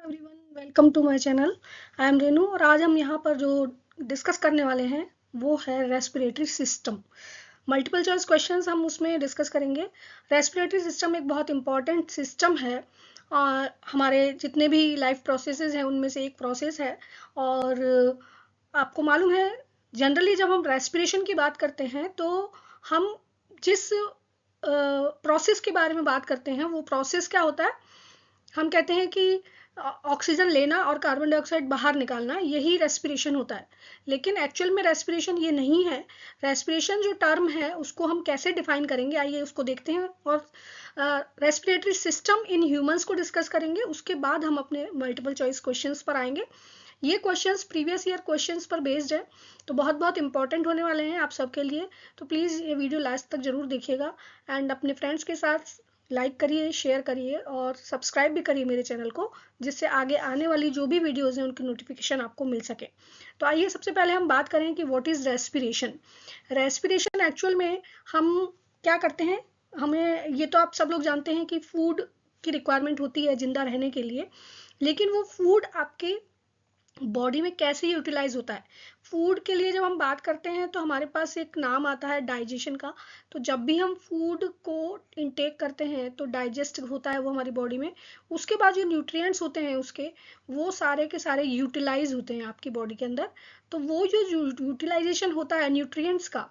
Everyone, welcome to my channel. I am Renu और आज हम यहाँ पर जो डिस्कस करने वाले हैं वो है respiratory system. Multiple choice questions हम उसमें डिस्कस करेंगे। रेस्पिरेटरी सिस्टम एक बहुत इंपॉर्टेंट सिस्टम है और हमारे जितने भी लाइफ प्रोसेसेस हैं उनमें से एक प्रोसेस है। और आपको मालूम है, जनरली जब हम रेस्पिरेशन की बात करते हैं तो हम जिस प्रोसेस के बारे में बात करते हैं वो प्रोसेस क्या होता है। हम कहते हैं कि ऑक्सीजन लेना और कार्बन डाइऑक्साइड बाहर निकालना, यही रेस्पिरेशन होता है। लेकिन एक्चुअल में रेस्पिरेशन ये नहीं है। रेस्पिरेशन जो टर्म है उसको हम कैसे डिफाइन करेंगे, आइए उसको देखते हैं। और रेस्पिरेटरी सिस्टम इन ह्यूमंस को डिस्कस करेंगे, उसके बाद हम अपने मल्टीपल चॉइस क्वेश्चंस पर आएंगे। ये क्वेश्चंस प्रीवियस ईयर क्वेश्चंस पर बेस्ड है, तो बहुत बहुत इंपॉर्टेंट होने वाले हैं आप सबके लिए। तो प्लीज़ ये वीडियो लास्ट तक जरूर देखिएगा एंड अपने फ्रेंड्स के साथ लाइक करिए, शेयर करिए और सब्सक्राइब भी करिए मेरे चैनल को, जिससे आगे आने वाली जो भी वीडियोज़ हैं उनकी नोटिफिकेशन आपको मिल सके। तो आइए सबसे पहले हम बात करें कि what is respiration. Respiration actual में हम क्या करते हैं, हमें ये तो आप सब लोग जानते हैं कि फूड की रिक्वायरमेंट होती है जिंदा रहने के लिए। लेकिन वो फूड आपके बॉडी में कैसे यूटिलाइज होता है। फूड के लिए जब हम बात करते हैं तो हमारे पास एक नाम आता है डाइजेशन का। तो जब भी हम फूड को इनटेक करते हैं तो डाइजेस्ट होता है वो हमारी बॉडी में। उसके बाद जो न्यूट्रिएंट्स होते हैं उसके, वो सारे के सारे यूटिलाइज होते हैं आपकी बॉडी के अंदर। तो वो जो यूटिलाइजेशन होता है न्यूट्रिएंट्स का,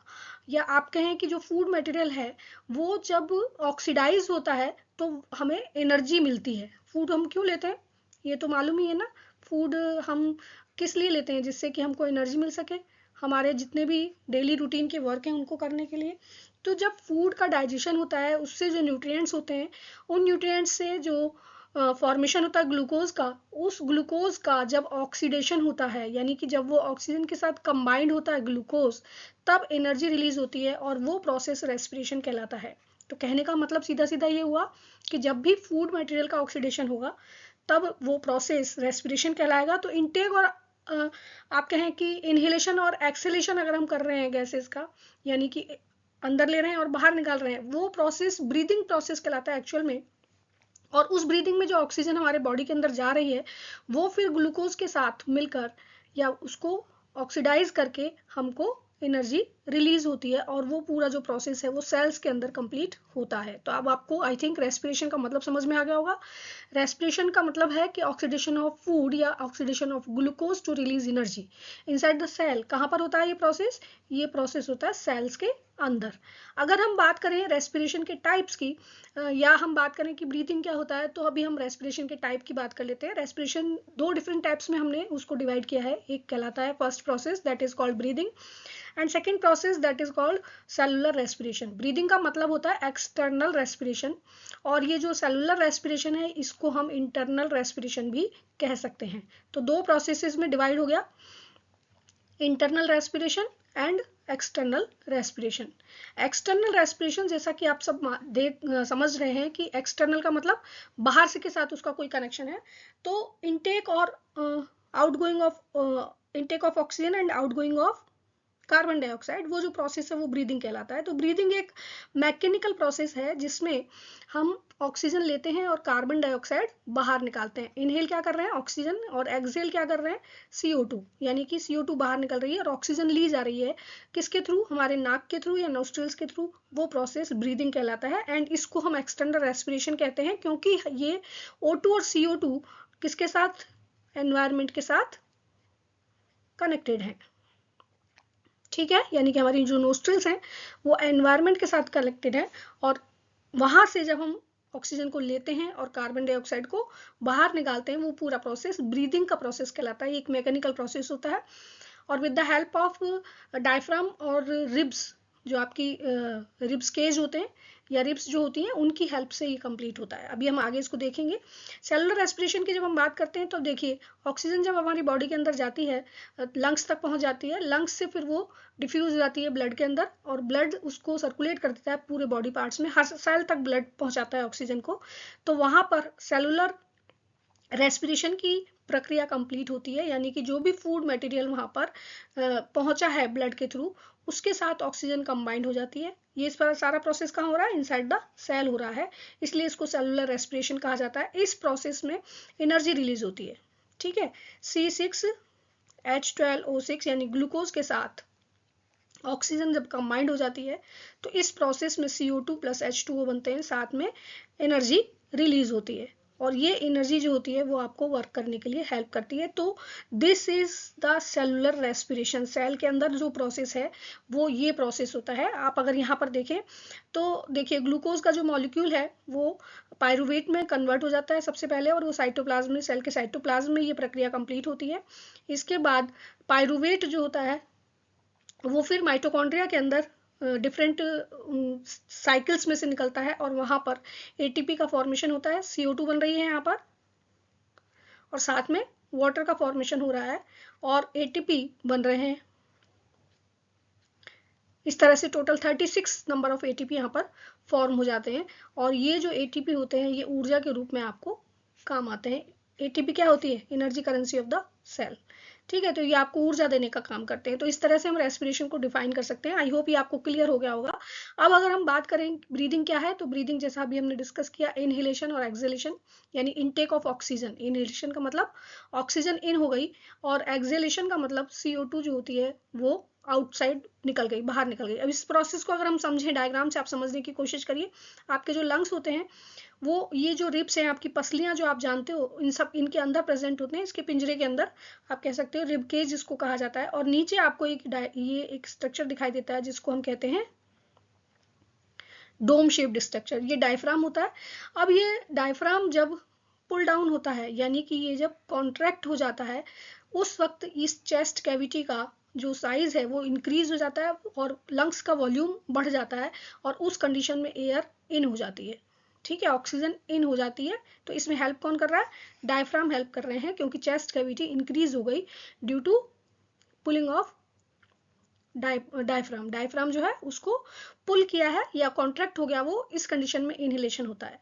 या आप कहें कि जो फूड मटेरियल है वो जब ऑक्सीडाइज होता है तो हमें एनर्जी मिलती है। फूड हम क्यों लेते हैं ये तो मालूम ही है ना। फूड हम किस लिए लेते हैं, जिससे कि हमको एनर्जी मिल सके हमारे जितने भी डेली रूटीन के वर्क हैं उनको करने के लिए। तो जब फूड का डाइजेशन होता है उससे जो न्यूट्रिएंट्स होते हैं, उन न्यूट्रिएंट्स से जो फॉर्मेशन होता है ग्लूकोज का, उस ग्लूकोज का जब ऑक्सीडेशन होता है, यानी कि जब वो ऑक्सीजन के साथ कंबाइंड होता है ग्लूकोज, तब एनर्जी रिलीज होती है और वो प्रोसेस रेस्पिरेशन कहलाता है। तो कहने का मतलब सीधा सीधा ये हुआ कि जब भी फूड मटेरियल का ऑक्सीडेशन होगा तब वो प्रोसेस रेस्पिरेशन कहलाएगा। तो इनटेक और आप कहें कि इनहेलेशन और एक्सेलेशन अगर हम कर रहे हैं गैसेस का, यानी कि अंदर ले रहे हैं और बाहर निकाल रहे हैं, वो प्रोसेस ब्रीदिंग प्रोसेस कहलाता है एक्चुअल में। और उस ब्रीदिंग में जो ऑक्सीजन हमारे बॉडी के अंदर जा रही है वो फिर ग्लूकोज के साथ मिलकर या उसको ऑक्सीडाइज करके हमको एनर्जी रिलीज होती है और वो पूरा जो प्रोसेस है वो सेल्स के अंदर कंप्लीट होता है। तो अब आपको आई थिंक रेस्पिरेशन का मतलब समझ में आ गया होगा। रेस्पिरेशन का मतलब है कि ऑक्सीडेशन ऑफ फूड या oxidation of glucose to release energy inside the cell. कहाँ पर होता है ये प्रोसेस? ये प्रोसेस होता है सेल्स के अंदर। अगर हम बात करें रेस्पिरेशन के टाइप्स की, या हम बात करें कि ब्रीथिंग क्या होता है, तो अभी हम रेस्पिरेशन के टाइप की बात कर लेते हैं। रेस्पिरेशन दो डिफरेंट टाइप्स में हमने उसको डिवाइड किया है। एक कहलाता है first process that is called breathing and second process that is called cellular respiration. Breathing का मतलब होता है एक्सटर्नल रेस्पिरेशन, और ये जो सेलुलर रेस्पिरेशन है इसको हम इंटरनल रेस्पिरेशन भी कह सकते हैं। तो दो प्रोसेसेस में डिवाइड हो गया, internal respiration and external respiration. External respiration जैसा कि आप सब समझ रहे हैं कि एक्सटर्नल का मतलब बाहर से के साथ उसका कोई कनेक्शन है। तो इनटेक और outgoing of intake of oxygen and outgoing of carbon dioxide, वो जो प्रोसेस है वो ब्रीदिंग कहलाता है। तो ब्रीदिंग एक मैकेनिकल प्रोसेस है जिसमें हम ऑक्सीजन लेते हैं और कार्बन डाइऑक्साइड बाहर निकालते हैं। इनहेल क्या कर रहे हैं ऑक्सीजन, और एक्सहेल क्या कर रहे हैं CO2, यानी कि CO2 बाहर निकल रही है और ऑक्सीजन ली जा रही है। किसके थ्रू? हमारे नाक के थ्रू या नोस्ट्रिल्स के थ्रू। वो प्रोसेस ब्रीदिंग कहलाता है एंड इसको हम एक्सटर्नल रेस्पिरेशन कहते हैं, क्योंकि ये O2 और CO2 किसके साथ? एनवायरमेंट के साथ कनेक्टेड है। ठीक है, यानी कि हमारी जो नोस्ट्रिल्स हैं वो एनवायरनमेंट के साथ कनेक्टेड है, और वहां से जब हम ऑक्सीजन को लेते हैं और कार्बन डाइऑक्साइड को बाहर निकालते हैं, वो पूरा प्रोसेस ब्रीदिंग का प्रोसेस कहलाता है। एक मैकेनिकल प्रोसेस होता है और with the help of diaphragm और रिब्स, जो आपकी रिब्स केज होते हैं या रिब्स जो होती हैं, उनकी हेल्प से ये कंप्लीट होता है। अभी हम आगे इसको देखेंगे। सेलुलर रेस्पिरेशन की जब हम बात करते हैं तो देखिए, ऑक्सीजन जब हमारी बॉडी के अंदर जाती है, लंग्स तक पहुंच जाती है, लंग्स से फिर वो डिफ्यूज हो जाती है ब्लड के अंदर, और ब्लड उसको सर्कुलेट कर देता है पूरे बॉडी पार्ट्स में, हर सेल तक ब्लड पहुंचाता है ऑक्सीजन को। तो वहां पर सेलुलर रेस्पिरेशन की प्रक्रिया कंप्लीट होती है, यानी कि जो भी फूड मटेरियल वहां पर पहुंचा है ब्लड के थ्रू, उसके साथ ऑक्सीजन कंबाइंड हो जाती है। ये इस पर सारा प्रोसेस कहाँ हो रहा है? इनसाइड द सेल हो रहा है, इसलिए इसको सेलुलर रेस्पिरेशन कहा जाता है। इस प्रोसेस में एनर्जी रिलीज होती है, ठीक है। C6H12O6 यानी ग्लूकोज के साथ ऑक्सीजन जब कंबाइंड हो जाती है तो इस प्रोसेस में CO2 प्लस H2O बनते हैं, साथ में एनर्जी रिलीज होती है, और ये एनर्जी जो होती है वो आपको वर्क करने के लिए हेल्प करती है। तो this is the cellular respiration. Cell के अंदर जो प्रोसेस है वो ये प्रोसेस होता है। आप अगर यहाँ पर देखें तो देखिए ग्लूकोज का जो मॉलिक्यूल है वो पायरुवेट में कन्वर्ट हो जाता है सबसे पहले, और वो साइटोप्लाज्म में, सेल के साइटोप्लाज्म में ये प्रक्रिया कंप्लीट होती है। इसके बाद पायरुवेट जो होता है वो फिर माइटोकॉन्ड्रिया के अंदर डिफरेंट साइकिल्स में से निकलता है, और वहां पर एटीपी का फॉर्मेशन होता है, CO2 बन रही है यहाँ पर, और साथ में वाटर का फॉर्मेशन हो रहा है और एटीपी बन रहे हैं। इस तरह से टोटल 36 नंबर ऑफ एटीपी यहाँ पर फॉर्म हो जाते हैं, और ये जो एटीपी होते हैं ये ऊर्जा के रूप में आपको काम आते हैं। एटीपी क्या होती है? Energy currency of the cell, ठीक है। तो ये आपको ऊर्जा देने का काम करते हैं। तो इस तरह से हम रेस्पिरेशन को डिफाइन कर सकते हैं। आई होप ये आपको क्लियर हो गया होगा। अब अगर हम बात करें ब्रीदिंग क्या है, तो ब्रीदिंग जैसा अभी हमने डिस्कस किया, इनहेलेशन और एक्सहेलेशन, यानी इनटेक ऑफ ऑक्सीजन। इनहेलेशन का मतलब ऑक्सीजन इन हो गई, और एक्सहेलेशन का मतलब CO2 जो होती है वो आउटसाइड निकल गई, बाहर निकल गई। अब इस प्रोसेस को अगर हम समझें डायग्राम से, आप समझने की कोशिश करिए। आपके जो लंग्स होते हैं वो ये जो रिब्स हैं, आपकी पसलियां जो आप जानते हो, इन सब इनके अंदर प्रेजेंट होते हैं, इसके पिंजरे के अंदर आप कह सकते हो, रिब केज जिसको कहा जाता है। और नीचे आपको ये एक स्ट्रक्चर दिखाई देता है जिसको हम कहते हैं डोम शेप्ड स्ट्रक्चर, ये डायफ्राम होता है। अब ये डायफ्राम जब पुल डाउन होता है, यानी कि ये जब कॉन्ट्रैक्ट हो जाता है, उस वक्त इस चेस्ट कैविटी का जो साइज है वो इंक्रीज हो जाता है और लंग्स का वॉल्यूम बढ़ जाता है, और उस कंडीशन में एयर इन हो जाती है, ठीक है, ऑक्सीजन इन हो जाती है। तो इसमें हेल्प कौन कर रहा है? डायफ्राम हेल्प कर रहे हैं, क्योंकि चेस्ट कैविटी इंक्रीज हो गई due to pulling of diaphragm. Diaphragm जो है उसको पुल किया है या कॉन्ट्रैक्ट हो गया, वो इस कंडीशन में इनहेलेशन होता है।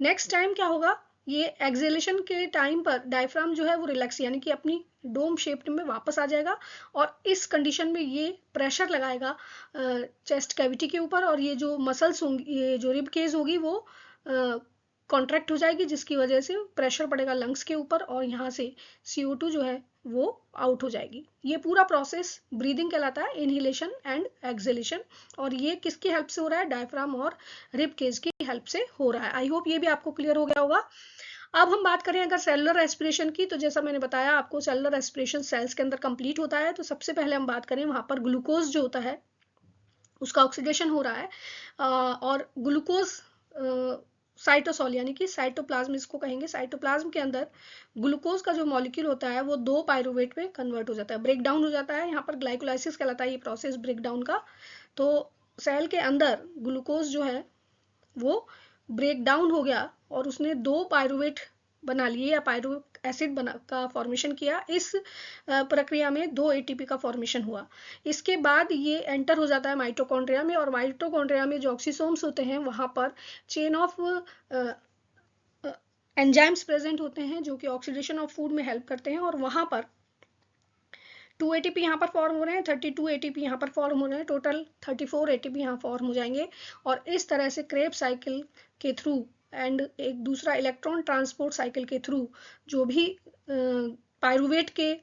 नेक्स्ट टाइम क्या होगा? ये एक्सहेलेशन के टाइम पर डायफ्राम जो है वो रिलैक्स, यानी कि अपनी डोम शेप में वापस आ जाएगा, और इस कंडीशन में ये प्रेशर लगाएगा चेस्ट कैविटी के ऊपर, और ये जो मसल्स होंगी, ये जो रिब केज होगी वो कॉन्ट्रैक्ट हो जाएगी, जिसकी वजह से प्रेशर पड़ेगा लंग्स के ऊपर, और यहाँ से CO2 जो है वो आउट हो जाएगी। ये पूरा प्रोसेस ब्रीदिंग कहलाता है, इनहेलेशन एंड एक्सहेलेशन, और ये किसकी हेल्प से हो रहा है? डायफ्राम और रिब केज की हेल्प से हो रहा है। आई होप ये भी आपको क्लियर हो गया होगा। अब हम बात करें अगर सेलुलर रेस्पिरेशन की, तो जैसा मैंने बताया आपको, सेलुलर रेस्पिरेशन सेल्स के अंदर कंप्लीट होता है। तो सबसे पहले हम बात करें, वहां पर ग्लूकोज जो होता है उसका ऑक्सीडेशन हो रहा है, और ग्लूकोज साइटोसॉल यानी कि साइटोप्लाज्म इसको कहेंगे, साइटोप्लाज्म के अंदर ग्लूकोज का जो मॉलिक्यूल होता है वो 2 पायरुवेट में कन्वर्ट हो जाता है, ब्रेक डाउन हो जाता है। यहाँ पर ग्लाइकोलाइसिस कहलाता है ये प्रोसेस ब्रेक डाउन का। तो सेल के अंदर ग्लूकोज जो है वो ब्रेक डाउन हो गया, और उसने 2 पायरुवेट बना लिए, या पायरुविक एसिड का फॉर्मेशन किया। इस प्रक्रिया में 2 ATP का फॉर्मेशन हुआ। इसके बाद ये एंटर हो जाता है माइटोकॉन्ड्रिया में, और माइटोकॉन्ड्रिया में जो ऑक्सीसोम्स होते हैं वहां पर चेन ऑफ एंजाइम्स प्रेजेंट होते हैं जो कि ऑक्सीडेशन ऑफ फूड में हेल्प करते हैं, और वहां पर 2 ATP यहाँ पर फॉर्म हो रहे हैं, 32 ATP यहाँ पर फॉर्म हो रहे हैं, टोटल 34 ATP यहाँ फॉर्म हो जाएंगे। और इस तरह से क्रेब साइकिल के थ्रू एंड एक दूसरा इलेक्ट्रॉन ट्रांसपोर्ट साइकिल के थ्रू जो भी पायरुवेट के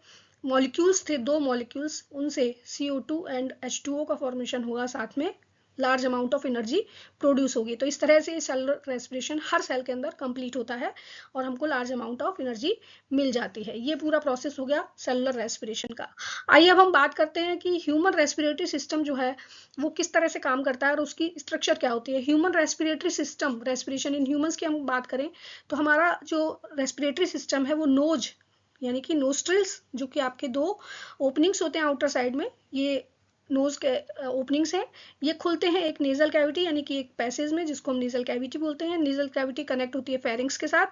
मॉलिक्यूल्स थे, 2 मॉलिक्यूल्स, उनसे CO2 एंड H2O का फॉर्मेशन होगा, साथ में large amount of energy produce होगी। तो इस तरह से सेलुलर रेस्पिरेशन हर सेल के अंदर कंप्लीट होता है और हमको लार्ज अमाउंट ऑफ एनर्जी मिल जाती है। ये पूरा प्रोसेस हो गया सेलुलर रेस्पिरेशन का। आइए अब हम बात करते हैं कि ह्यूमन रेस्पिरेटरी सिस्टम जो है वो किस तरह से काम करता है और उसकी स्ट्रक्चर क्या होती है। Human respiratory system, respiration in humans की हम बात करें तो हमारा जो रेस्पिरेटरी सिस्टम है वो नोज यानी कि नोस्ट्रिल्स, जो कि आपके 2 ओपनिंग्स होते हैं आउटर साइड में, ये नोज के ओपनिंग्स हैं, ये खुलते हैं एक नेजल कैविटी यानी कि एक पैसेज में जिसको हम नेजल कैविटी बोलते हैं। नेजल कैविटी कनेक्ट होती है फेरिंग्स के साथ,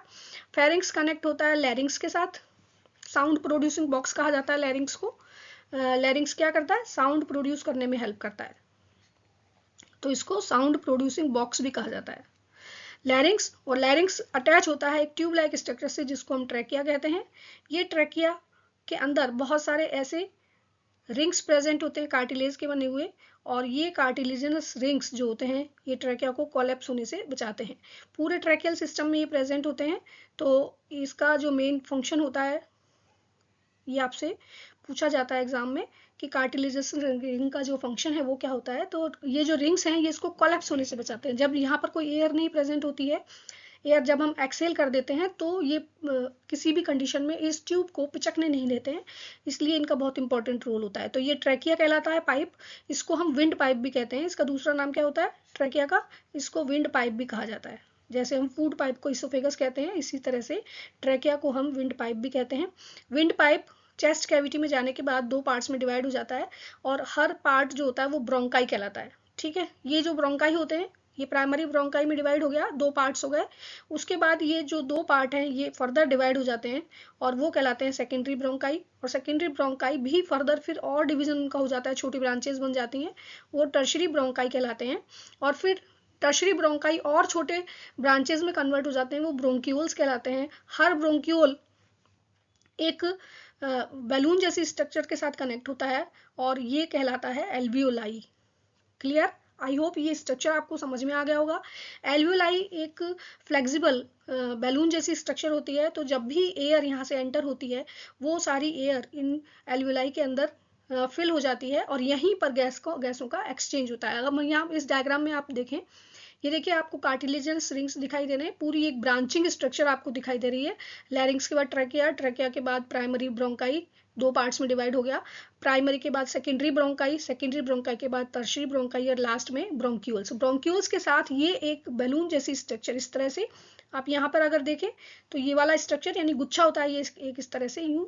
फेरिंग्स कनेक्ट होता है लैरिंग्स के साथ। साउंड प्रोड्यूसिंग बॉक्स कहा जाता है लैरिंग्स को। लैरिंग्स क्या करता है? साउंड प्रोड्यूस करने में हेल्प करता है, तो इसको साउंड प्रोड्यूसिंग बॉक्स भी कहा जाता है। लैरिंग्स और लैरिंग्स अटैच होता है एक ट्यूब लाइक स्ट्रक्चर से जिसको हम ट्रैकिया कहते हैं। ये ट्रैकिया के अंदर बहुत सारे ऐसे रिंग्स प्रेजेंट होते हैं कार्टिलेज के बने हुए, और ये कार्टिलेजिनस रिंग्स जो होते हैं ये ट्रैकिया को कोलैप्स होने से बचाते हैं। पूरे ट्रैकियल सिस्टम में ये प्रेजेंट होते हैं। तो इसका जो मेन फंक्शन होता है, ये आपसे पूछा जाता है एग्जाम में कि कार्टिलेजस रिंग का जो फंक्शन है वो क्या होता है। तो ये जो रिंग्स हैं ये इसको कोलैप्स होने से बचाते हैं। जब यहाँ पर कोई एयर नहीं प्रेजेंट होती है, एयर जब हम एक्सेल कर देते हैं तो ये किसी भी कंडीशन में इस ट्यूब को पिचकने नहीं देते हैं, इसलिए इनका बहुत इंपॉर्टेंट रोल होता है। तो ये ट्रैकिया कहलाता है पाइप, इसको हम विंड पाइप भी कहते हैं। इसका दूसरा नाम क्या होता है ट्रैकिया का, इसको विंड पाइप भी कहा जाता है। जैसे हम फूड पाइप को इसोफेगस कहते हैं, इसी तरह से ट्रैकिया को हम विंड पाइप भी कहते हैं। विंड पाइप चेस्ट कैविटी में जाने के बाद दो पार्ट्स में डिवाइड हो जाता है और हर पार्ट जो होता है वो ब्रोंकाई कहलाता है। ठीक है, ये जो ब्रोंकाई होते हैं ये प्राइमरी ब्रोंकाई में डिवाइड हो गया, दो पार्ट्स हो गए। उसके बाद ये जो दो पार्ट हैं ये फर्दर डिवाइड हो जाते हैं और वो कहलाते हैं सेकेंडरी ब्रोंकाई। और सेकेंडरी ब्रोंकाई भी फर्दर फिर और डिवीजन उनका हो जाता है, छोटी ब्रांचेस बन जाती हैं, वो टर्शरी ब्रोंकाई कहलाते हैं। और फिर टर्शरी ब्रोंकाई और छोटे ब्रांचेस में कन्वर्ट हो जाते हैं, वो ब्रोंक्यूल्स कहलाते हैं। हर ब्रोंक्यूल एक बैलून जैसी स्ट्रक्चर के साथ कनेक्ट होता है और ये कहलाता है एल्वियोलाई। क्लियर? आई होप ये स्ट्रक्चर आपको समझ में आ गया होगा। एल्वियोलाई एक फ्लेक्सिबल बैलून जैसी स्ट्रक्चर होती है, तो जब भी एयर यहाँ से एंटर होती है वो सारी एयर इन एल्वियोलाई के अंदर फिल हो जाती है और यहीं पर गैसों का एक्सचेंज होता है। अगर यहाँ इस डायग्राम में आप देखें, ये देखिए आपको कार्टिलेजिनस रिंग्स दिखाई दे रहे हैं, पूरी एक ब्रांचिंग स्ट्रक्चर आपको दिखाई दे रही है। लैरिंग्स के बाद ट्रैकिया, ट्रैकिया के बाद प्राइमरी ब्रोंकाई, दो पार्ट्स में डिवाइड हो गया। प्राइमरी के बाद सेकेंडरी ब्रोंकाई, सेकेंडरी ब्रोंकाई के बाद टर्शरी ब्रोंकाई और लास्ट में ब्रोंक्यूल्स। ब्रोंक्यूल्स के साथ ये एक बैलून जैसी स्ट्रक्चर, इस तरह से आप यहाँ पर अगर देखें तो ये वाला स्ट्रक्चर यानी गुच्छा होता है, ये एक इस तरह से यूं।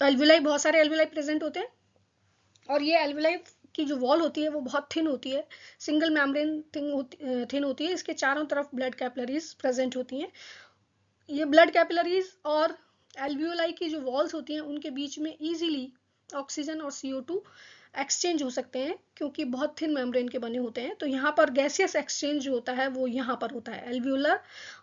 एल्वियोलाई, बहुत सारे एल्वियोलाई प्रेजेंट होते हैं और ये एल्वियोलाई की जो वॉल होती है वो बहुत थिन होती है, सिंगल मेम्ब्रेन थिन होती है। इसके चारों तरफ ब्लड कैपिलरीज प्रेजेंट होती हैं। ये ब्लड कैपिलरीज और एल्वियोलाई की जो वॉल्स होती हैं उनके बीच में इजीली ऑक्सीजन और CO2 एक्सचेंज हो सकते हैं क्योंकि बहुत थिन मेम्ब्रेन के बने होते हैं। तो यहाँ पर गैसियस एक्सचेंज जो होता है वो यहाँ पर होता है, एल्वियोलर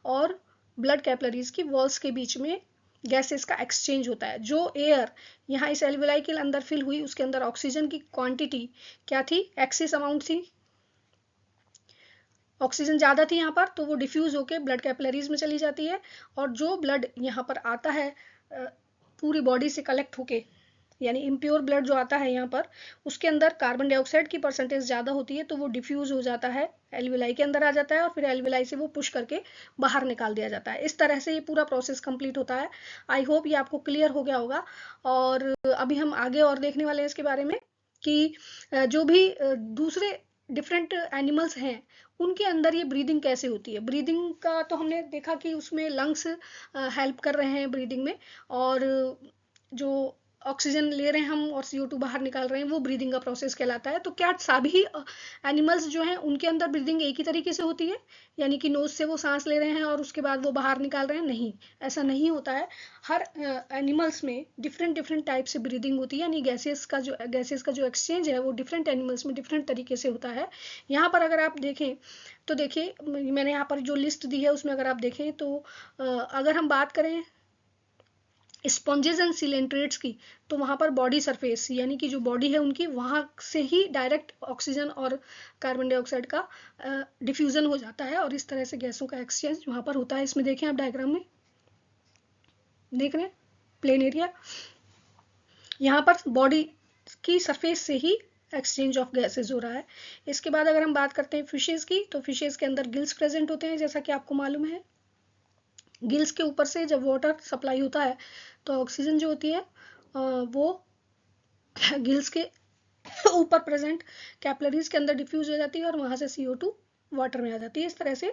और ब्लड कैपिलरीज की वॉल्स के बीच में गैसेस का एक्सचेंज होता है। जो एयर यहाँ इस एल्वियोलाई के अंदर फिल हुई उसके अंदर ऑक्सीजन की क्वांटिटी क्या थी, एक्सेस अमाउंट थी, ऑक्सीजन ज़्यादा थी यहाँ पर, तो वो डिफ्यूज होकर ब्लड कैपिलरीज में चली जाती है और जो ब्लड यहाँ पर आता है पूरी बॉडी से कलेक्ट होके, यानी इम्प्योर ब्लड जो आता है यहाँ पर उसके अंदर कार्बन डाइऑक्साइड की परसेंटेज ज़्यादा होती है, तो वो डिफ्यूज हो जाता है, एल्वियोलाई के अंदर आ जाता है और फिर एल्वियोलाई से वो पुश करके बाहर निकाल दिया जाता है। इस तरह से ये पूरा प्रोसेस कंप्लीट होता है। आई होप ये आपको क्लियर हो गया होगा। और अभी हम आगे और देखने वाले हैं इसके बारे में कि जो भी दूसरे डिफरेंट एनिमल्स हैं उनके अंदर ये ब्रीदिंग कैसे होती है। ब्रीदिंग का तो हमने देखा कि उसमें लंग्स हेल्प कर रहे हैं ब्रीदिंग में, और जो ऑक्सीजन ले रहे हैं हम और CO2 बाहर निकाल रहे हैं वो ब्रीदिंग का प्रोसेस कहलाता है। तो क्या सभी एनिमल्स जो हैं उनके अंदर ब्रीदिंग एक ही तरीके से होती है, यानी कि नोज से वो सांस ले रहे हैं और उसके बाद वो बाहर निकाल रहे हैं? नहीं, ऐसा नहीं होता है। हर एनिमल्स में डिफरेंट डिफरेंट टाइप से ब्रीदिंग होती है, यानी गैसेस का जो एक्सचेंज है वो डिफरेंट एनिमल्स में डिफरेंट तरीके से होता है। यहाँ पर अगर आप देखें तो देखिए मैंने यहाँ पर जो लिस्ट दी है उसमें अगर आप देखें तो अगर हम बात करें स्पॉन्जेस एंड सिलेंट्रेट्स की, तो वहाँ पर बॉडी सरफेस यानी कि जो बॉडी है उनकी वहाँ से ही डायरेक्ट ऑक्सीजन और कार्बन डाइऑक्साइड का डिफ्यूजन हो जाता है और इस तरह से गैसों का एक्सचेंज वहाँ पर होता है। इसमें देखें आप डायग्राम में देख रहे हैं प्लेन एरिया, यहाँ पर बॉडी की सरफेस से ही एक्सचेंज ऑफ गैसेज हो रहा है। इसके बाद अगर हम बात करते हैं फिशेज की, तो फिशेज के अंदर गिल्स प्रेजेंट होते हैं जैसा कि आपको मालूम है। गिल्स के ऊपर से जब वाटर सप्लाई होता है तो ऑक्सीजन जो होती है वो गिल्स के ऊपर प्रेजेंट कैपिलरीज के अंदर डिफ्यूज हो जाती है और वहाँ से CO2 वाटर में आ जाती है। इस तरह से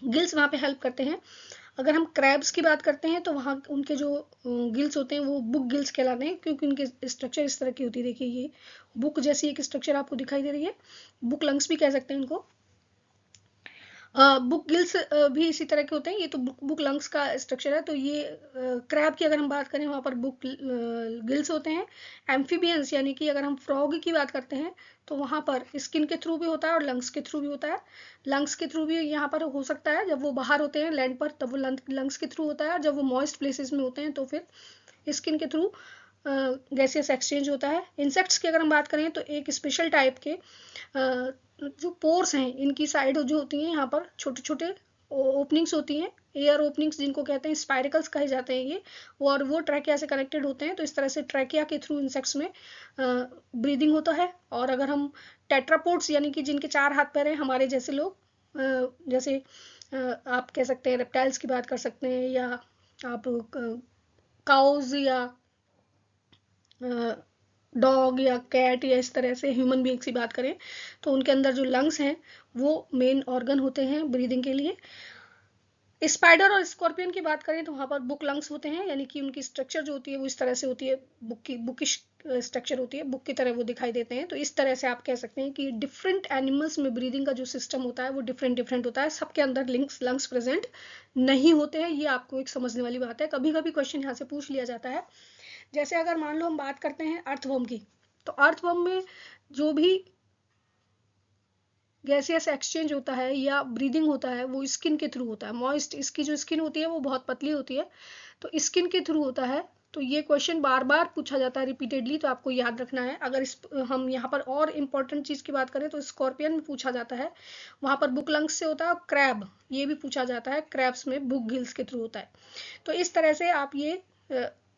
गिल्स वहाँ पे हेल्प करते हैं। अगर हम क्रैब्स की बात करते हैं तो वहाँ उनके जो गिल्स होते हैं वो बुक गिल्स कहलाते हैं क्योंकि उनके स्ट्रक्चर इस तरह की होती है। देखिए ये बुक जैसी एक स्ट्रक्चर आपको दिखाई दे रही है, बुक लंग्स भी कह सकते हैं इनको। बुक गिल्स भी इसी तरह के होते हैं, ये तो बुक लंग्स का स्ट्रक्चर है। तो ये क्रैब की अगर हम बात करें वहाँ पर बुक गिल्स होते हैं। एम्फीबियंस यानी कि अगर हम फ्रॉग की बात करते हैं तो वहाँ पर स्किन के थ्रू भी होता है और लंग्स के थ्रू भी होता है। लंग्स के थ्रू भी यहाँ पर हो सकता है, जब वो बाहर होते हैं लैंड पर तब वो लंग्स के थ्रू होता है, और जब वो मॉइस्ट प्लेसेस में होते हैं तो फिर स्किन के थ्रू गैसियस एक्सचेंज होता है। इंसेक्ट्स की अगर हम बात करें तो एक स्पेशल टाइप के जो पोर्स हैं इनकी साइड जो होती हैं यहाँ पर छोटे छोटे ओपनिंग्स होती हैं, एयर ओपनिंग्स जिनको कहते हैं, स्पाइरिकल्स कहे जाते हैं ये, और वो ट्रैकिया से कनेक्टेड होते हैं। तो इस तरह से ट्रैकिया के थ्रू इंसेक्ट्स में ब्रीदिंग होता है। और अगर हम टेट्रापोड्स यानी कि जिनके 4 हाथ पैर हैं, हमारे जैसे लोग, जैसे आप कह सकते हैं रेप्टाइल्स की बात कर सकते हैं, या आप काउज या डॉग या कैट या इस तरह से ह्यूमन बीइंग्स की बात करें तो उनके अंदर जो लंग्स हैं वो मेन ऑर्गन होते हैं ब्रीदिंग के लिए। स्पाइडर और स्कॉर्पियन की बात करें तो वहाँ पर बुक लंग्स होते हैं, यानी कि उनकी स्ट्रक्चर जो होती है वो इस तरह से होती है, बुकिश स्ट्रक्चर होती है, बुक की तरह वो दिखाई देते हैं। तो इस तरह से आप कह सकते हैं कि डिफरेंट एनिमल्स में ब्रीदिंग का जो सिस्टम होता है वो डिफरेंट डिफरेंट होता है, सबके अंदर लंग्स प्रेजेंट नहीं होते हैं। ये आपको एक समझने वाली बात है। कभी कभी क्वेश्चन यहाँ से पूछ लिया जाता है, जैसे अगर मान लो हम बात करते हैं अर्थवर्म की, तो अर्थवर्म में जो भी गैसियस एक्सचेंज होता है या ब्रीदिंग होता है वो स्किन के थ्रू होता है। मॉइस्ट, इसकी जो स्किन होती है वो बहुत पतली होती है, तो स्किन के थ्रू होता है। तो ये क्वेश्चन बार बार पूछा जाता है रिपीटेडली, तो आपको याद रखना है। अगर हम यहाँ पर और इम्पोर्टेंट चीज़ की बात करें तो स्कॉर्पियन में पूछा जाता है, वहाँ पर बुक लंग्स से होता है। क्रैब, ये भी पूछा जाता है, क्रैब्स में बुक गिल्स के थ्रू होता है। तो इस तरह से आप ये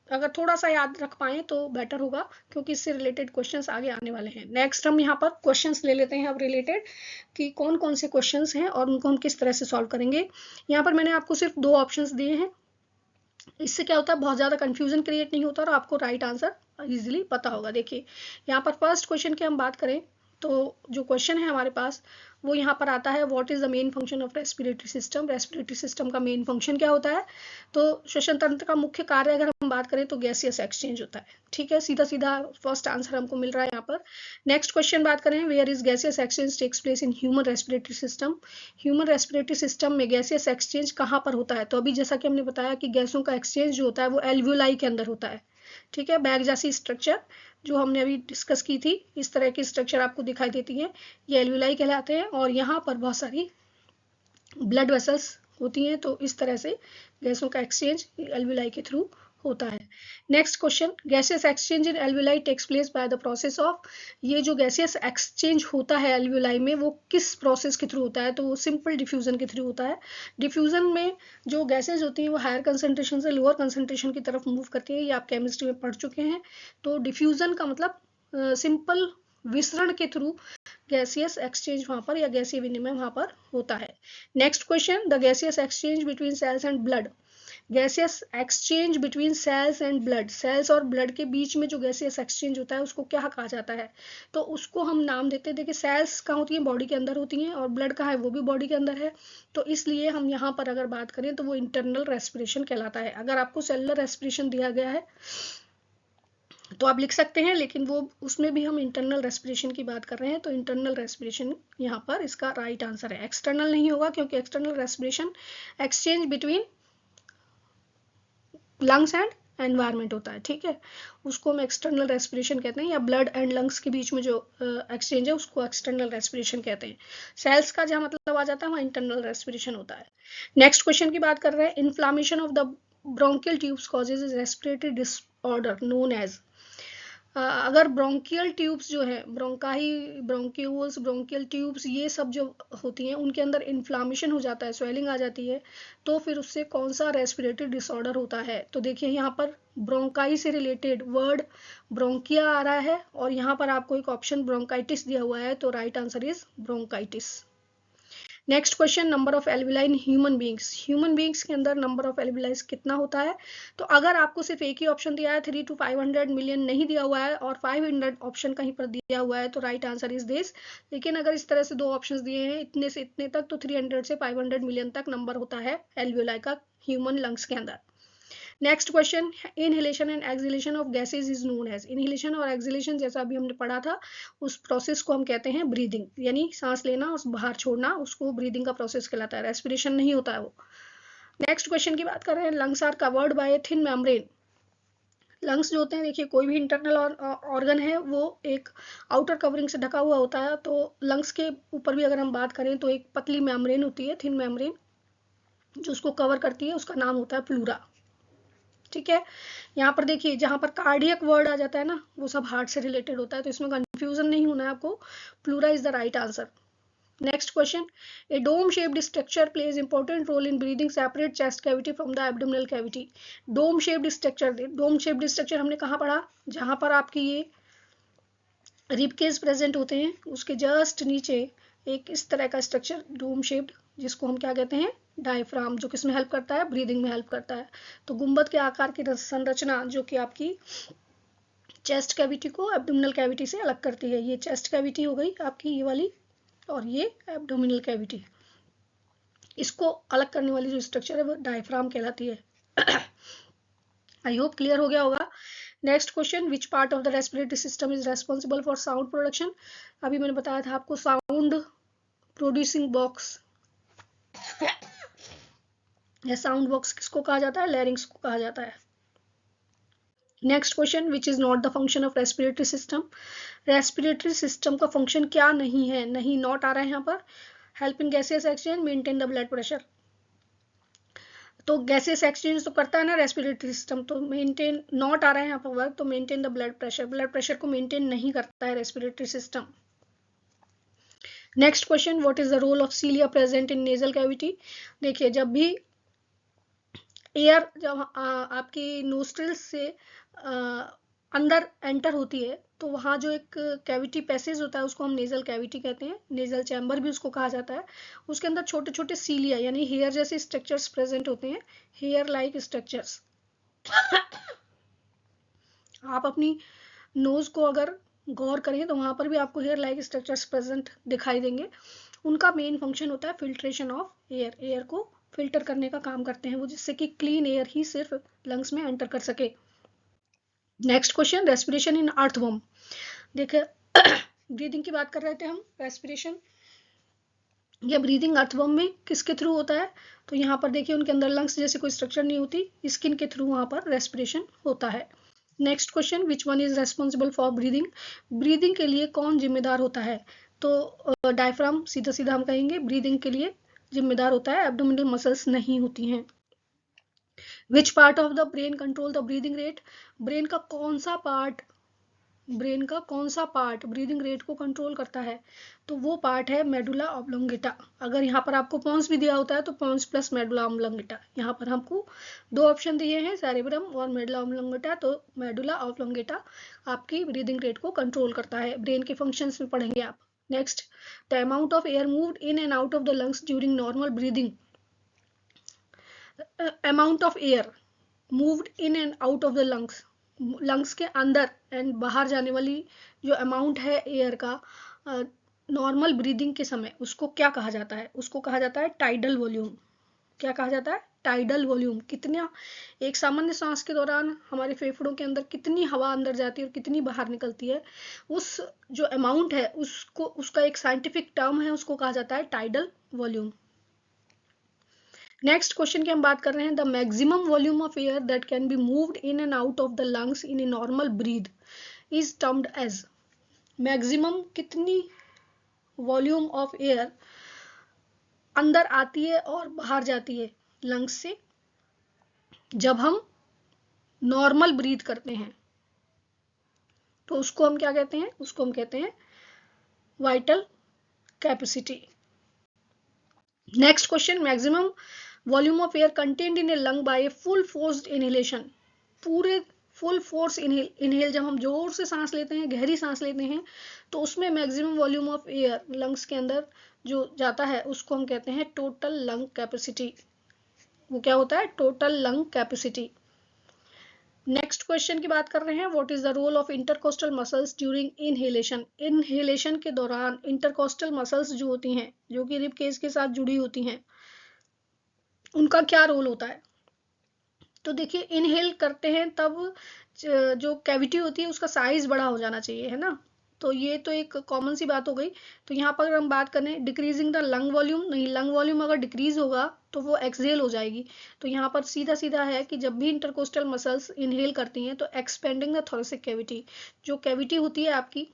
अगर थोड़ा सा याद रख पाएं तो बेटर होगा, क्योंकि इससे रिलेटेड क्वेश्चंस आगे आने वाले हैं। नेक्स्ट हम यहाँ पर क्वेश्चंस ले लेते हैं अब रिलेटेड, कि कौन कौन से क्वेश्चंस हैं और उनको हम किस तरह से सॉल्व करेंगे। यहाँ पर मैंने आपको सिर्फ 2 ऑप्शंस दिए हैं। इससे क्या होता है, बहुत ज़्यादा कंफ्यूजन क्रिएट नहीं होता और आपको राइट आंसर इजीली पता होगा। देखिए यहाँ पर फर्स्ट क्वेश्चन की हम बात करें तो जो क्वेश्चन है हमारे पास वो यहाँ पर आता है, what is the main function of respiratory system. Respiratory system का मेन फंक्शन क्या होता है? तो श्वसन तंत्र का मुख्य कार्य अगर हम बात करें तो गैसियस एक्सचेंज होता है। ठीक है, सीधा सीधा फर्स्ट आंसर हमको मिल रहा है यहाँ पर। नेक्स्ट क्वेश्चन बात करें, where is gaseous exchange takes place in human respiratory system. Human respiratory system में गैसियस एक्सचेंज कहाँ पर होता है? तो अभी जैसा कि हमने बताया कि गैसों का एक्सचेंज जो होता है वो एल्वियोलाई के अंदर होता है। ठीक है, बैग जैसी स्ट्रक्चर जो हमने अभी डिस्कस की थी, इस तरह की स्ट्रक्चर आपको दिखाई देती है, ये एल्वियोलाई कहलाते हैं। और यहाँ पर बहुत सारी ब्लड वेसल्स होती हैं, तो इस तरह से गैसों का एक्सचेंज एल्वियोलाई के थ्रू होता है। Next question, gaseous exchange in alveoli takes place by the process of. ये जो गैसियस एक्सचेंज होता है एल्वियोलाई में वो किस प्रोसेस के थ्रू होता है? तो वो सिंपल डिफ्यूजन के थ्रू होता है। डिफ्यूजन में जो गैसेज होती हैं वो हायर कंसंट्रेशन से लोअर कंसंट्रेशन की तरफ मूव करती है, ये आप केमिस्ट्री में पढ़ चुके हैं। तो डिफ्यूजन का मतलब सिंपल विसरण के थ्रू गैसियस एक्सचेंज वहां पर या गैसीय विनिमय वहां पर होता है। Next question, the gaseous exchange between cells and blood. Gaseous exchange between cells and blood, cells और ब्लड के बीच में जो गैसियस एक्सचेंज होता है उसको क्या कहा जाता है? तो उसको हम नाम देते हैं, देखिए सेल्स कहाँ होती हैं, बॉडी के अंदर होती हैं, और ब्लड कहाँ है, वो भी बॉडी के अंदर है। तो इसलिए हम यहाँ पर अगर बात करें तो वो इंटरनल रेस्पिरेशन कहलाता है। अगर आपको सेलुलर रेस्पिरेशन दिया गया है तो आप लिख सकते हैं, लेकिन वो उसमें भी हम इंटरनल रेस्पिरेशन की बात कर रहे हैं, तो इंटरनल रेस्पिरेशन यहाँ पर इसका राइट आंसर है। एक्सटर्नल नहीं होगा, क्योंकि external respiration exchange between lungs and environment होता है। ठीक है, उसको हम एक्सटर्नल रेस्पिरेशन कहते हैं, या ब्लड एंड लंग्स के बीच में जो एक्सचेंज है उसको एक्सटर्नल रेस्पिरेशन कहते हैं। सेल्स का जहाँ मतलब आ जाता है वहाँ इंटरनल रेस्पिरेशन होता है। नेक्स्ट क्वेश्चन की बात कर रहे हैं, inflammation of the bronchial tubes causes respiratory disorder known as. अगर ब्रोंकियल ट्यूब्स जो है, ब्रोंकाई, ब्रोंक्यूल्स, ब्रोंकियल ट्यूब्स, ये सब जो होती हैं उनके अंदर इन्फ्लामेशन हो जाता है, स्वेलिंग आ जाती है, तो फिर उससे कौन सा रेस्पिरेटरी डिसऑर्डर होता है? तो देखिए यहाँ पर ब्रोंकाई से रिलेटेड वर्ड ब्रोंकिया आ रहा है, और यहाँ पर आपको एक ऑप्शन ब्रोंकाइटिस दिया हुआ है, तो right answer is bronchitis. Next question, number of alveoli in human beings. Human beings के अंदर नंबर ऑफ एल्विलाइज कितना होता है? तो अगर आपको सिर्फ एक ही ऑप्शन दिया है, 3 to 500 मिलियन नहीं दिया हुआ है, और 500 ऑप्शन कहीं पर दिया हुआ है, तो राइट आंसर इज दिस। लेकिन अगर इस तरह से 2 ऑप्शंस दिए हैं, इतने से इतने तक, तो 300 से 500 मिलियन तक नंबर होता है एल्वियोलाई का ह्यूमन लंग्स के अंदर। Next question, inhalation and exhalation of gases is known as. Inhalation और एक्सहेलेशन जैसा अभी हमने पढ़ा था, उस प्रोसेस को हम कहते हैं ब्रीदिंग, यानी सांस लेना और बाहर छोड़ना, उसको ब्रीदिंग का प्रोसेस कहलाता है, रेस्पिरेशन नहीं होता है वो। नेक्स्ट क्वेश्चन की बात कर रहे हैं, lungs are covered by a thin membrane. Lungs जो होते हैं, देखिए कोई भी इंटरनल ऑर्गन है वो एक आउटर कवरिंग से ढका हुआ होता है, तो लंग्स के ऊपर भी अगर हम बात करें तो एक पतली मेम्ब्रेन होती है, थिन मेम्ब्रेन, जो उसको कवर करती है, उसका नाम होता है प्लूरा। ठीक है। यहाँ पर देखिए जहाँ पर कार्डियक वर्ड आ जाता है ना, वो सब हार्ट से रिलेटेड होता है, तो इसमें कंफ्यूजन नहीं होना है आपको। Pleura is the right answer. Next question, a dome shaped structure plays important role in breathing separate chest cavity from the abdominal cavity. Dome shaped structure हमने कहाँ पढ़ा, जहाँ पर आपकी ये रिब केज प्रेजेंट होते हैं, उसके जस्ट नीचे एक इस तरह का स्ट्रक्चर डोम शेप्ड, जिसको हम क्या कहते हैं, डायफ्राम, जो किसमें हेल्प करता है, ब्रीदिंग में हेल्प करता है। तो गुंबद के आकार की संरचना जो कि आपकी चेस्ट कैविटी को एब्डोमिनल कैविटी से अलग करती है। ये चेस्ट कैविटी हो गई आपकी ये वाली, और ये एब्डोमिनल कैविटी। इसको अलग करने वाली जो स्ट्रक्चर है वो डायफ्राम कहलाती है। आई होप क्लियर हो गया होगा। Next question, which part of the respiratory system is responsible for sound production. अभी मैंने बताया था आपको साउंड प्रोड्यूसिंग बॉक्स, या साउंड बॉक्स किसको कहा जाता है, लैरिंक्स को कहा जाता है। Next question, which is not the function of respiratory system. Respiratory system का फंक्शन क्या नहीं है, नहीं नॉट आ रहा है यहाँ पर। Help in gaseous exchange, maintain the blood pressure. तो गैसियस एक्सचेंज तो करता है ना रेस्पिरेटरी सिस्टम, तो मेंटेन, नॉट आ रहा है यहाँ पर वर्क, तो maintain the blood pressure, blood pressure को मेंटेन नहीं करता है respiratory system. Next question, what is the role of cilia present in nasal cavity. देखिए जब भी एयर जब आपकी नोस्ट्रिल्स से अंदर एंटर होती है, तो वहाँ जो एक कैविटी पैसेज होता है उसको हम नेजल कैविटी कहते हैं, नेजल चैम्बर भी उसको कहा जाता है। उसके अंदर छोटे छोटे सीलिया यानी हेयर जैसे स्ट्रक्चर्स प्रेजेंट होते हैं, हेयर लाइक स्ट्रक्चर्स। आप अपनी नोज को अगर गौर करें तो वहाँ पर भी आपको हेयर लाइक स्ट्रक्चर्स प्रेजेंट दिखाई देंगे। उनका मेन फंक्शन होता है फिल्ट्रेशन ऑफ एयर, एयर को फिल्टर करने का काम करते हैं वो, जिससे कि क्लीन एयर ही सिर्फ लंग्स में एंटर कर सके। Next question, respiration in earthworm. देखिए ब्रीदिंग की बात कर रहे थे हम, रेस्पिरेशन या ब्रीदिंग अर्थवर्म में किसके थ्रू होता है, तो यहाँ पर देखिए उनके अंदर लंग्स जैसे कोई स्ट्रक्चर नहीं होती, स्किन के थ्रू वहाँ पर रेस्पिरेशन होता है। Next question, which one is responsible for breathing. Breathing के लिए कौन जिम्मेदार होता है, तो डायफ्राम सीधा सीधा हम कहेंगे ब्रीदिंग के लिए जिम्मेदार होता है, एब्डोमिनल मसल्स नहीं होती हैं। Which part of the brain control the breathing rate. Brain का कौन सा पार्ट ब्रीदिंग रेट को कंट्रोल करता है, तो वो पार्ट है मेडुला ऑब्लोंगेटा। अगर यहाँ पर आपको पॉन्स भी दिया होता है तो पॉन्स प्लस मेडुला ऑब्लोंगेटा, यहाँ पर हमको दो ऑप्शन दिए हैं, सेरेब्रम और मेडुला ऑब्लोंगेटा, तो मेडुला ऑब्लोंगेटा आपकी ब्रीदिंग रेट को कंट्रोल करता है। ब्रेन के फंक्शंस में पढ़ेंगे आप। Next, the amount of air moved in and out of the lungs during normal breathing. Amount of air moved in and out of the lungs, lungs के अंदर and बाहर जाने वाली जो अमाउंट है एयर का नॉर्मल ब्रीदिंग के समय, उसको क्या कहा जाता है, उसको कहा जाता है टाइडल वॉल्यूम। क्या कहा जाता है, टाइडल वॉल्यूम। कितना एक सामान्य सांस के दौरान हमारे फेफड़ों के अंदर कितनी हवा अंदर जाती है और कितनी बाहर निकलती है, उस जो अमाउंट है उसको, उसका एक साइंटिफिक टर्म है, उसको कहा जाता है टाइडल वॉल्यूम। नेक्स्ट क्वेश्चन की हम बात कर रहे हैं, the maximum volume of air that can be moved in and out of the lungs in a normal breath is termed as. Maximum कितनी वॉल्यूम ऑफ एयर अंदर आती है और बाहर जाती है लंग्स से जब हम नॉर्मल ब्रीथ करते हैं, तो उसको हम क्या कहते हैं, उसको हम कहते हैं vital capacity. Next question, maximum volume of air contained in a lung by a full forced inhalation. पूरे फुल फोर्स इनहेल जब हम जोर से सांस लेते हैं, गहरी सांस लेते हैं, तो उसमें maximum volume of air lungs के अंदर जो जाता है उसको हम कहते हैं टोटल लंग कैपेसिटी। वो क्या होता है, total lung capacity. Next question की बात कर रहे हैं, what is the role of intercostal muscles during inhalation. Inhalation के दौरान इंटरकोस्टल मसल्स जो होती हैं, जो कि रिब केज के साथ जुड़ी होती हैं, उनका क्या रोल होता है। तो देखिए इनहेल करते हैं तब जो कैविटी होती है उसका साइज बड़ा हो जाना चाहिए, है ना, तो ये तो एक कॉमन सी बात हो गई। तो यहाँ पर हम बात करें डिक्रीजिंग द लंग वॉल्यूम, नहीं, लंग वॉल्यूम अगर डिक्रीज होगा तो वो एक्सहेल हो जाएगी। तो यहाँ पर सीधा सीधा है कि जब भी इंटरकोस्टल मसल्स इनहेल करती हैं तो एक्सपेंडिंग द थोरेसिक कैविटी, जो कैविटी होती है आपकी,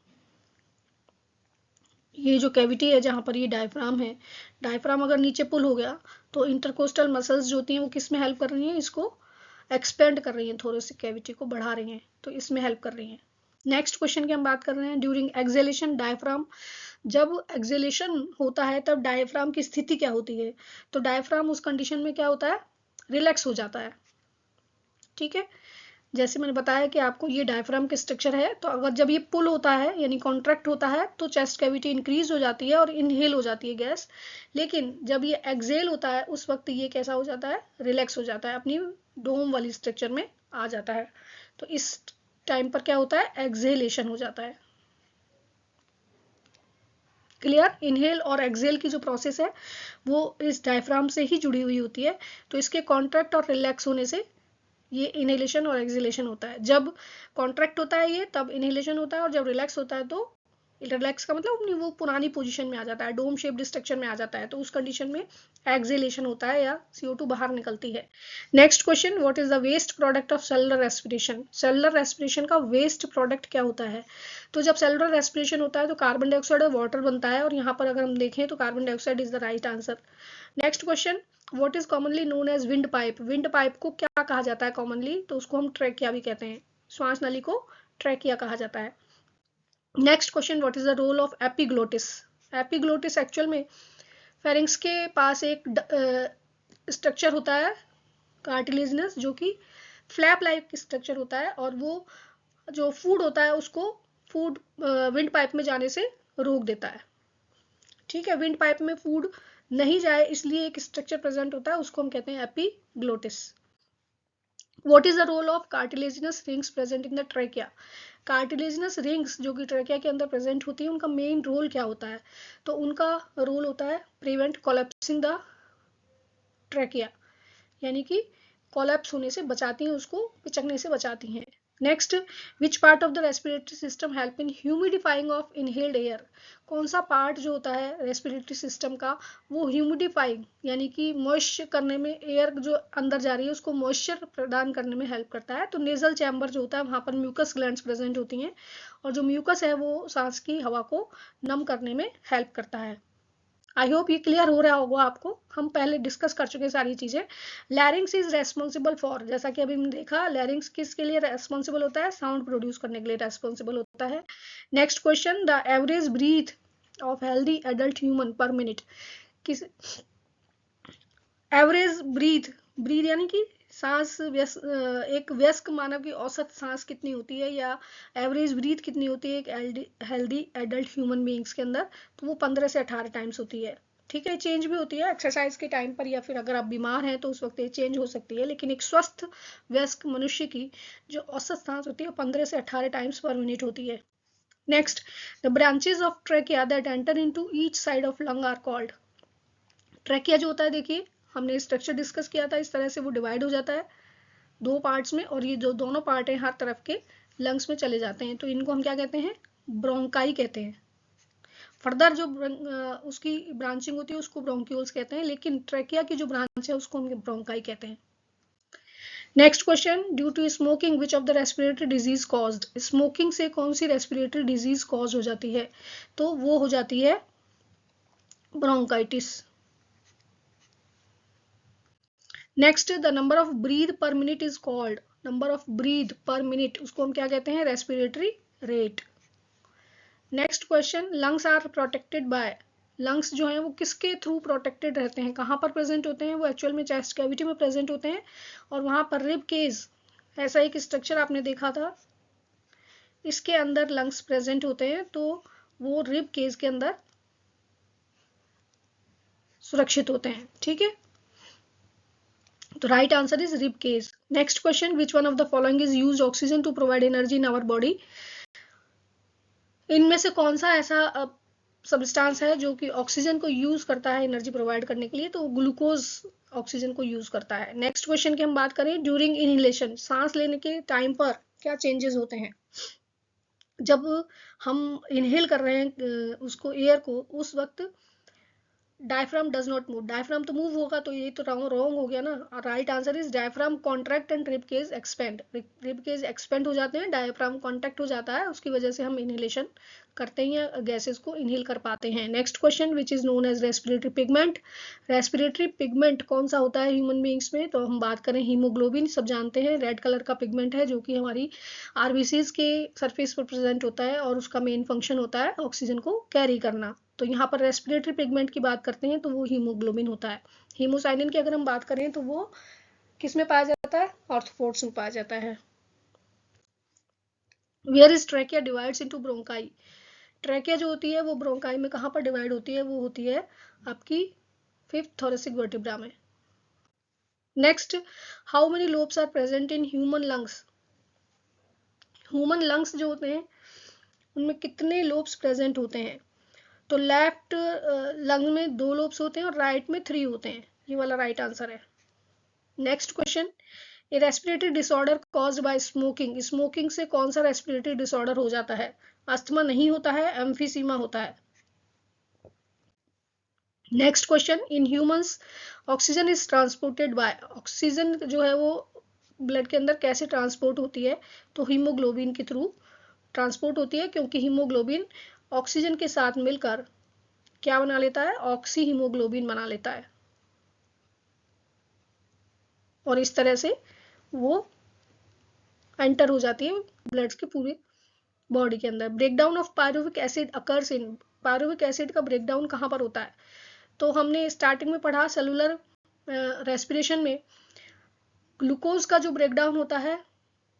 ये जो कैविटी है जहाँ पर ये डायफ्राम है, डायफ्राम अगर नीचे पुल हो गया तो इंटरकोस्टल मसल्स जो होती हैं वो किस में हेल्प कर रही हैं, इसको एक्सपेंड कर रही हैं, थोरेसिक कैविटी को बढ़ा रही हैं, तो इसमें हेल्प कर रही हैं। नेक्स्ट क्वेश्चन की हम बात कर रहे हैं, ड्यूरिंग एक्सेलेशन डायफ्राम, जब एक्सेलेशन होता है तब डायफ्राम की स्थिति क्या होती है? तो डायफ्राम उस कंडीशन में क्या होता है? रिलैक्स हो जाता है। ठीक है, जैसे मैंने बताया कि आपको ये डायफ्राम का स्ट्रक्चर है, तो अगर जब ये पुल होता है यानी कॉन्ट्रैक्ट होता है तो चेस्ट कैविटी इंक्रीज हो जाती है और इनहेल हो जाती है गैस, लेकिन जब ये एक्सेल होता है उस वक्त ये कैसा हो जाता है? रिलैक्स हो जाता है, अपनी डोम वाली स्ट्रक्चर में आ जाता है। तो इस टाइम पर क्या होता है? एक्सेलेशन हो जाता है। क्लियर? इनहेल और एक्सेल की जो प्रोसेस है वो इस डायफ्राम से ही जुड़ी हुई होती है, तो इसके कॉन्ट्रैक्ट और रिलैक्स होने से ये इनहेलेशन और एक्सहेलेशन होता है। जब कॉन्ट्रैक्ट होता है ये तब इनहेलेशन होता है, और जब रिलैक्स होता है तो रिलैक्स का मतलब अपनी वो पुरानी पोजीशन में आ जाता है, डोम शेप्ड स्ट्रक्चर में आ जाता है, तो उस कंडीशन में एक्सहेलेशन होता है या CO2 बाहर निकलती है। Next question, what is the waste product of cellular respiration? Cellular respiration का वेस्ट प्रोडक्ट क्या होता है? तो जब सेलुलर रेस्पिरेशन होता है तो कार्बन डाइऑक्साइड और वाटर बनता है, और यहाँ पर अगर हम देखें तो carbon dioxide is the right answer. Next question, what is commonly known as windpipe? Windpipe को क्या कहा जाता है कॉमनली? तो उसको हम ट्रैकिया भी कहते हैं, श्वास नली को ट्रैकिया कहा जाता है। Next question, what is the role of epiglottis? Epiglottis actual में फेरिंक्स के पास एक स्ट्रक्चर होता है कार्टिलेजिनस, जो कि फ्लैप लाइक स्ट्रक्चर होता है, और वो जो फूड होता है उसको फूड विंड पाइप में जाने से रोक देता है। ठीक है, विंड पाइप में फूड नहीं जाए इसलिए एक स्ट्रक्चर प्रेजेंट होता है, उसको हम कहते हैं epiglottis. What is the role of cartilaginous rings present in the trachea? Cartilaginous rings जो कि ट्रैकिया के अंदर प्रेजेंट होती है, उनका मेन रोल क्या होता है? तो उनका रोल होता है प्रिवेंट कोलैप्सिंग द ट्रैकिया, यानी कि कोलैप्स होने से बचाती हैं, उसको पिचकने से बचाती हैं। Next, which part of the respiratory system help in humidifying of inhaled air? कौन सा पार्ट जो होता है रेस्पिरेटरी सिस्टम का वो ह्यूमिडिफाइंग यानी कि मॉइस्चर करने में, एयर जो अंदर जा रही है उसको मॉइस्चर प्रदान करने में हेल्प करता है? तो नेजल चैम्बर जो होता है वहाँ पर म्यूकस ग्लैंड्स प्रेजेंट होती हैं, और जो म्यूकस है वो सांस की हवा को नम करने में हेल्प करता है। आई होप ये क्लियर हो रहा होगा आपको, हम पहले डिस्कस कर चुके सारी चीजें। लैरिंग्स इज रेस्पॉन्सिबल फॉर, जैसा कि अभी हमने देखा, लैरिंग्स किसके लिए रेस्पॉन्सिबल होता है? साउंड प्रोड्यूस करने के लिए रेस्पॉन्सिबल होता है। Next question, the average breath of healthy adult human per minute, किस एवरेज ब्रीथ यानी कि सांस एक वयस्क मानव की औसत सांस कितनी होती है, या एवरेज ब्रीथ कितनी होती है एक हेल्दी एडल्ट ह्यूमन बीइंग्स के अंदर? तो वो 15 से 18 टाइम्स होती है। ठीक है, चेंज भी होती है एक्सरसाइज के टाइम पर, या फिर अगर आप बीमार हैं तो उस वक्त ये चेंज हो सकती है, लेकिन एक स्वस्थ वयस्क मनुष्य की जो औसत सांस होती है 15 से 18 टाइम्स पर मिनट होती है। Next, the branches of trachea that enter into each side of lung are called? Trachea जो होता है, देखिए हमने स्ट्रक्चर डिस्कस किया था, इस तरह से वो डिवाइड हो जाता है दो पार्ट्स में, और ये जो दोनों पार्ट हैं हर तरफ के लंग्स में चले जाते हैं, तो इनको हम क्या कहते हैं? ब्रोंकाई कहते हैं। फर्दर जो उसकी ब्रांचिंग होती है उसको ब्रोंक्यूल्स कहते हैं, लेकिन ट्रैकिया की जो ब्रांच है उसको हम ब्रोंकाई कहते हैं। Next question, due to smoking which of the respiratory disease caused? Smoking से कौन सी रेस्पिरेटरी डिजीज कॉज हो जाती है? तो वो हो जाती है bronchitis. Next, the number of breath per minute is called, number of breath per minute उसको हम क्या कहते हैं? Respiratory rate. Next question, lungs are protected by, lungs जो हैं वो किसके थ्रू प्रोटेक्टेड रहते हैं, कहाँ पर प्रेजेंट होते हैं? वो एक्चुअल में चेस्ट कैविटी में प्रेजेंट होते हैं, और वहाँ पर रिब केज ऐसा एक स्ट्रक्चर आपने देखा था, इसके अंदर लंग्स प्रेजेंट होते हैं, तो वो रिब केज के अंदर सुरक्षित होते हैं। ठीक है, तो right answer is rib cage. Next question, which one of the following is used oxygen to provide energy in our body? इनमें से कौन सा ऐसा सब्सटेंस है जो कि ऑक्सीजन को यूज करता है एनर्जी प्रोवाइड करने के लिए? तो ग्लूकोज ऑक्सीजन को यूज करता है। नेक्स्ट क्वेश्चन की हम बात करें, ड्यूरिंग इनहेलेशन सांस लेने के टाइम पर क्या चेंजेस होते हैं? जब हम इनहेल कर रहे हैं उसको, एयर को, उस वक्त diaphragm does not move, diaphragm तो मूव होगा, तो ये तो रॉन्ग हो गया ना। Right answer is diaphragm contract and rib cage expand, rib cage expand हो जाते हैं, डायफ्राम कॉन्ट्रैक्ट हो जाता है, उसकी वजह से हम इनहेलेशन करते हैं, गैसेस को इनहेल कर पाते हैं। Next question, which is known as respiratory pigment, respiratory pigment कौन सा होता है ह्यूमन बींग्स में, तो हम बात करें हीमोग्लोबिन, सब जानते हैं रेड कलर का पिगमेंट है जो कि हमारी आरबीसीज के सरफेस पर प्रेजेंट होता है और उसका मेन फंक्शन होता है ऑक्सीजन को कैरी करना। तो यहाँ पर रेस्पिरेटरी पिगमेंट की बात करते हैं तो वो हीमोग्लोबिन होता है। हीमोसाइनिन की अगर हम बात करें तो वो किस में पाया जाता है, ऑर्थोपोड्स में पाया जाता है। Where is trachea divides into bronchi, trachea जो होती है वो ब्रोंकाई में कहाँ पर डिवाइड होती है, वो होती है आपकी फिफ्थ थोरेसिक वर्टिब्रा में। Next, how many lobes are present in human lungs, human lungs जो होते हैं उनमें कितने लोब्स प्रेजेंट होते हैं, तो लेफ्ट लंग में 2 लोब्स होते हैं और राइट में 3 होते हैं, ये वाला राइट आंसर है। Next question, A respiratory disorder caused by smoking, smoking से कौन सा रेस्पिरेटरी डिसऑर्डर हो जाता है, अस्थमा नहीं होता है, एम्फीसीमा होता है। Next question, in humans oxygen is transported by, oxygen जो है वो ब्लड के अंदर कैसे ट्रांसपोर्ट होती है, तो हीमोग्लोबिन के थ्रू ट्रांसपोर्ट होती है, क्योंकि हीमोग्लोबिन ऑक्सीजन के साथ मिलकर क्या बना लेता है, ऑक्सी हीमोग्लोबिन बना लेता है, और इस तरह से वो एंटर हो जाती है ब्लड के पूरे बॉडी के अंदर। Breakdown of pyruvic acid occurs in, pyruvic acid का ब्रेकडाउन कहाँ पर होता है, तो हमने स्टार्टिंग में पढ़ा सेलुलर रेस्पिरेशन में ग्लूकोज का जो ब्रेकडाउन होता है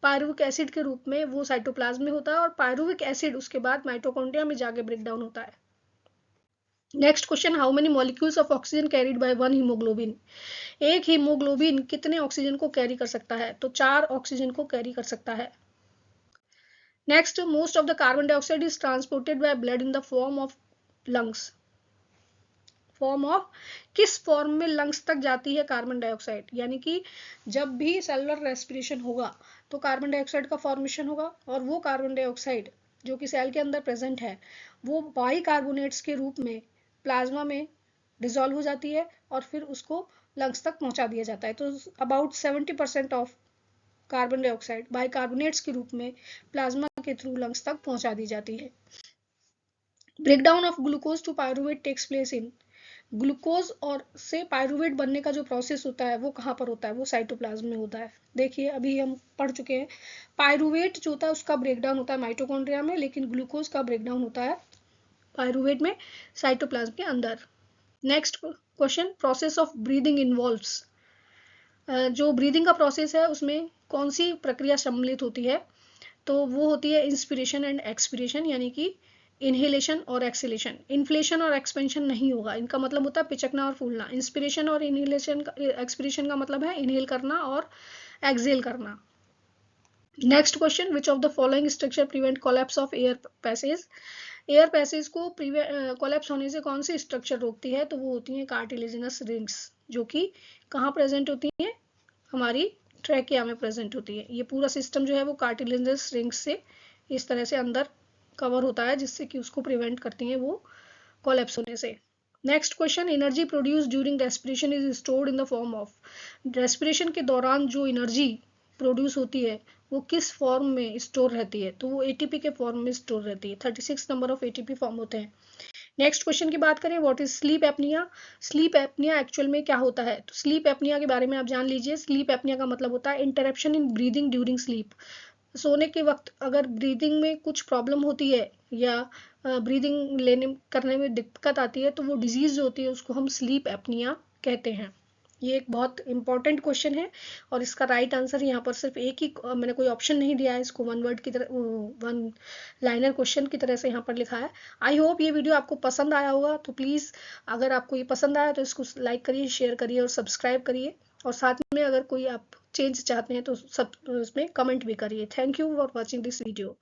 पायरुविक एसिड के रूप में, वो साइटोप्लाज्म में होता है, और पायरुविक एसिड उसके बाद माइटोकॉन्ड्रिया में जाके ब्रेकडाउन होता है। Next question, how many molecules of oxygen carried by one haemoglobin, एक हीमोग्लोबिन कितने ऑक्सीजन को कैरी कर सकता है, तो 4 ऑक्सीजन को कैरी कर सकता है। Next, most of the carbon dioxide is transported by blood in the form of lungs, form of किस फॉर्म में लंग्स तक जाती है कार्बन डाइऑक्साइड, यानी कि जब भी सेलुलर रेस्पिरेशन होगा तो कार्बन डाइऑक्साइड का फॉर्मेशन होगा, और वो कार्बन डाइऑक्साइड जो कि सेल के अंदर प्रेजेंट है वो बाइकार्बोनेट्स के रूप में प्लाज्मा में डिसॉल्व हो जाती है और फिर उसको लंग्स तक पहुंचा दिया जाता है। तो about 70% of carbon dioxide bicarbonates के रूप में प्लाज्मा के थ्रू लंग्स तक पहुंचा दी जाती है। Breakdown of glucose to pyruvate takes place in, glucose और से पायरुवेट बनने का जो प्रोसेस होता है वो कहाँ पर होता है, वो साइटोप्लाज्म में होता है। देखिए अभी हम पढ़ चुके हैं पायरुवेट जो होता है उसका ब्रेकडाउन होता है माइटोकॉन्ड्रिया में, लेकिन ग्लूकोज का ब्रेकडाउन होता है पायरुवेट में साइटोप्लाज्म के अंदर। Next question, process of breathing involves, जो ब्रीदिंग का प्रोसेस है उसमें कौन सी प्रक्रिया सम्मिलित होती है, तो वो होती है इंस्पिरेशन एंड एक्सपिरेशन, यानी कि इनहेलेशन और एक्सहेलेशन। इन्फ्लेशन और एक्सपेंशन नहीं होगा, इनका मतलब होता है पिचकना और फूलना। इंस्पिरेशन और इनहेलेशन का, एक्सपिरेशन का मतलब है इनहेल करना और एक्सहेल करना। Next question, which of the following structure prevent collapse of air passage, air passage को कोलैप्स होने से कौन सी स्ट्रक्चर रोकती है, तो वो होती है कार्टिलेजिनस रिंग्स, जो कि कहाँ प्रेजेंट होती है, हमारी ट्रैकिया में प्रेजेंट होती है। ये पूरा सिस्टम जो है वो कार्टिलेजिनस रिंग्स से इस तरह से अंदर कवर होता है, जिससे कि उसको प्रिवेंट करती है वो कोलैप्स होने से। Next question, energy produce during respiration is stored in the form of, respiration के दौरान जो एनर्जी प्रोड्यूस होती है वो किस फॉर्म में स्टोर रहती है, तो वो एटीपी के फॉर्म में स्टोर रहती है। 36 नंबर ऑफ एटीपी फॉर्म होते हैं। नेक्स्ट क्वेश्चन की बात करें, what is sleep apnoea, sleep apnoea actual में क्या होता है, तो स्लीप एपनिया के बारे में आप जान लीजिए। स्लीप एपनिया का मतलब होता है interruption in breathing during sleep, सोने के वक्त अगर ब्रीदिंग में कुछ प्रॉब्लम होती है या ब्रीदिंग लेने करने में दिक्कत आती है तो वो डिजीज जो होती है उसको हम स्लीप एपनिया कहते हैं। ये एक बहुत इंपॉर्टेंट क्वेश्चन है और इसका राइट आंसर यहाँ पर सिर्फ एक ही, मैंने कोई ऑप्शन नहीं दिया है, इसको वन वर्ड की तरह, वन लाइनर क्वेश्चन की तरह से यहाँ पर लिखा है। आई होप ये वीडियो आपको पसंद आया होगा, तो प्लीज़ अगर आपको ये पसंद आया तो इसको लाइक करिए, शेयर करिए और सब्सक्राइब करिए, और साथ में अगर कोई आप चेंज चाहते हैं तो सब उसमें कमेंट भी करिए। Thank you for watching this video.